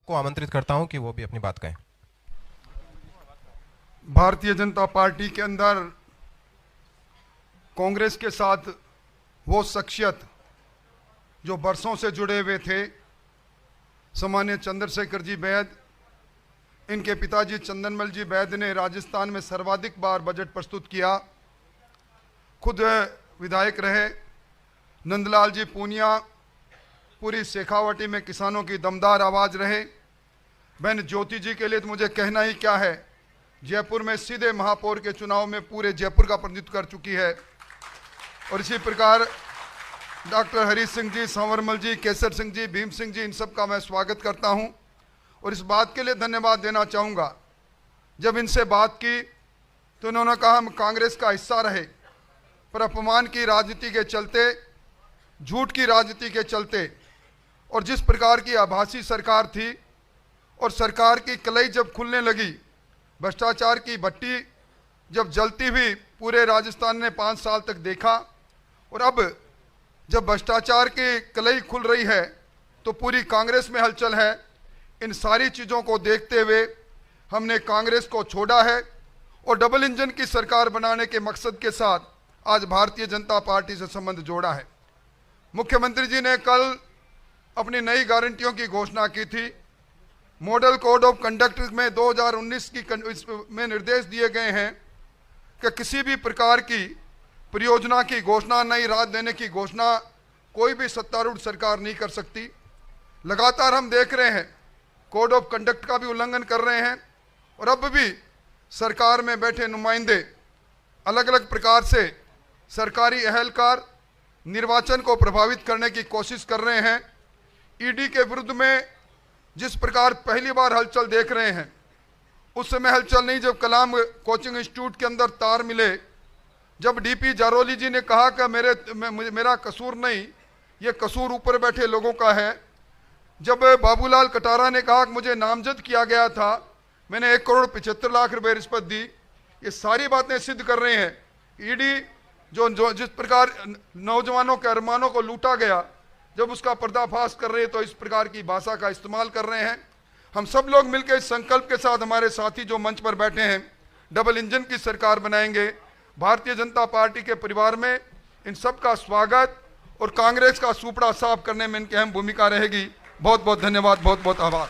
को आमंत्रित करता हूं कि वो भी अपनी बात कहें। भारतीय जनता पार्टी के अंदर कांग्रेस के साथ वो शख्सियत जो बरसों से जुड़े हुए थे, सामान्य चंद्रशेखर जी बैद, इनके पिताजी चंदनमल जी बैद ने राजस्थान में सर्वाधिक बार बजट प्रस्तुत किया, खुद विधायक रहे। नंदलाल जी पूनिया पूरी शेखावटी में किसानों की दमदार आवाज़ रहे। बहन ज्योति जी के लिए तो मुझे कहना ही क्या है, जयपुर में सीधे महापौर के चुनाव में पूरे जयपुर का प्रतिनिधित्व कर चुकी है। और इसी प्रकार डॉक्टर हरी सिंह जी, सांवरमल जी, केसर सिंह जी, भीम सिंह जी, इन सब का मैं स्वागत करता हूं। और इस बात के लिए धन्यवाद देना चाहूँगा, जब इनसे बात की तो उन्होंने कहा हम कांग्रेस का हिस्सा रहे, पर अपमान की राजनीति के चलते, झूठ की राजनीति के चलते और जिस प्रकार की आभासी सरकार थी और सरकार की कलई जब खुलने लगी, भ्रष्टाचार की भट्टी जब जलती हुई पूरे राजस्थान ने 5 साल तक देखा, और अब जब भ्रष्टाचार की कलई खुल रही है तो पूरी कांग्रेस में हलचल है। इन सारी चीज़ों को देखते हुए हमने कांग्रेस को छोड़ा है और डबल इंजन की सरकार बनाने के मकसद के साथ आज भारतीय जनता पार्टी से संबंध जोड़ा है। मुख्यमंत्री जी ने कल अपनी नई गारंटियों की घोषणा की थी। मॉडल कोड ऑफ कंडक्ट में 2019 में निर्देश दिए गए हैं कि किसी भी प्रकार की परियोजना की घोषणा, नई राहत देने की घोषणा कोई भी सत्तारूढ़ सरकार नहीं कर सकती। लगातार हम देख रहे हैं कोड ऑफ कंडक्ट का भी उल्लंघन कर रहे हैं और अब भी सरकार में बैठे नुमाइंदे अलग अलग प्रकार से सरकारी अहलकार निर्वाचन को प्रभावित करने की कोशिश कर रहे हैं। ईडी के विरुद्ध में जिस प्रकार पहली बार हलचल देख रहे हैं, उस समय हलचल नहीं जब कलाम कोचिंग इंस्टीट्यूट के अंदर तार मिले, जब डीपी जारोली जी ने कहा कि मेरा कसूर नहीं, ये कसूर ऊपर बैठे लोगों का है, जब बाबूलाल कटारा ने कहा कि मुझे नामजद किया गया था, मैंने 1,75,00,000 रुपये रिश्वत दी, ये सारी बातें सिद्ध कर रहे हैं। ईडी जो जिस प्रकार नौजवानों के अरमानों को लूटा गया, जब उसका पर्दाफाश कर रहे हैं तो इस प्रकार की भाषा का इस्तेमाल कर रहे हैं। हम सब लोग मिलकर इस संकल्प के साथ, हमारे साथी जो मंच पर बैठे हैं, डबल इंजन की सरकार बनाएंगे। भारतीय जनता पार्टी के परिवार में इन सब का स्वागत और कांग्रेस का सुपड़ा साफ करने में इनकी अहम भूमिका रहेगी। बहुत बहुत धन्यवाद, बहुत बहुत आभार।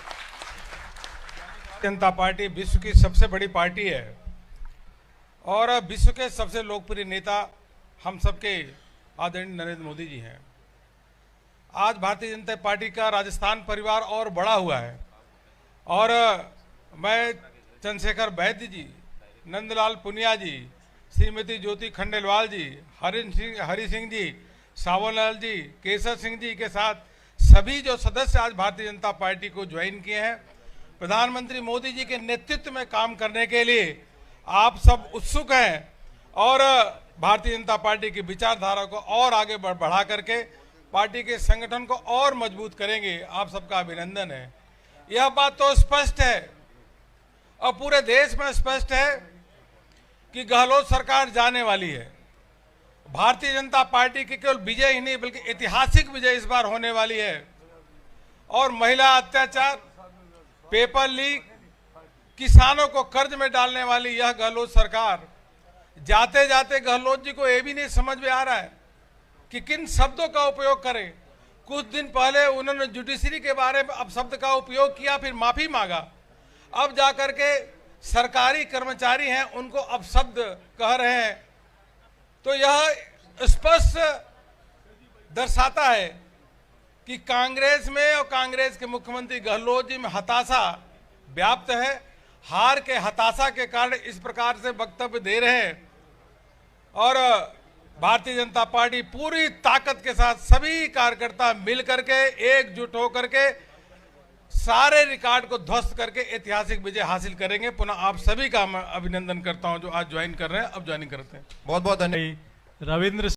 जनता पार्टी विश्व की सबसे बड़ी पार्टी है और विश्व के सबसे लोकप्रिय नेता हम सबके आदरणीय नरेंद्र मोदी जी हैं। आज भारतीय जनता पार्टी का राजस्थान परिवार और बड़ा हुआ है और मैं चंद्रशेखर बैद्य जी, नंदलाल पुनिया जी, श्रीमती ज्योति खंडेलवाल जी, हरि सिंह जी, सांवरलाल जी, केसर सिंह जी के साथ सभी जो सदस्य आज भारतीय जनता पार्टी को ज्वाइन किए हैं, प्रधानमंत्री मोदी जी के नेतृत्व में काम करने के लिए आप सब उत्सुक हैं और भारतीय जनता पार्टी की विचारधारा को और आगे बढ़ा करके पार्टी के संगठन को और मजबूत करेंगे। आप सबका अभिनंदन है। यह बात तो स्पष्ट है और पूरे देश में स्पष्ट है कि गहलोत सरकार जाने वाली है। भारतीय जनता पार्टी की केवल विजय ही नहीं बल्कि ऐतिहासिक विजय इस बार होने वाली है। और महिला अत्याचार, पेपर लीक, किसानों को कर्ज में डालने वाली यह गहलोत सरकार, जाते जाते गहलोत जी को यह भी नहीं समझ में आ रहा है कि किन शब्दों का उपयोग करें। कुछ दिन पहले उन्होंने जुडिशरी के बारे में अपशब्द का उपयोग किया, फिर माफी मांगा, अब जाकर के सरकारी कर्मचारी हैं उनको अपशब्द कह रहे हैं। तो यह स्पष्ट दर्शाता है कि कांग्रेस में और कांग्रेस के मुख्यमंत्री गहलोत जी में हताशा व्याप्त है। हार के हताशा के कारण इस प्रकार से वक्तव्य दे रहे हैं और भारतीय जनता पार्टी पूरी ताकत के साथ सभी कार्यकर्ता मिल करके एकजुट होकर के सारे रिकॉर्ड को ध्वस्त करके ऐतिहासिक विजय हासिल करेंगे। पुनः आप सभी का मैं अभिनंदन करता हूं जो आज ज्वाइन कर रहे हैं, अब ज्वाइनिंग करते हैं। बहुत बहुत धन्यवाद। रविंद्र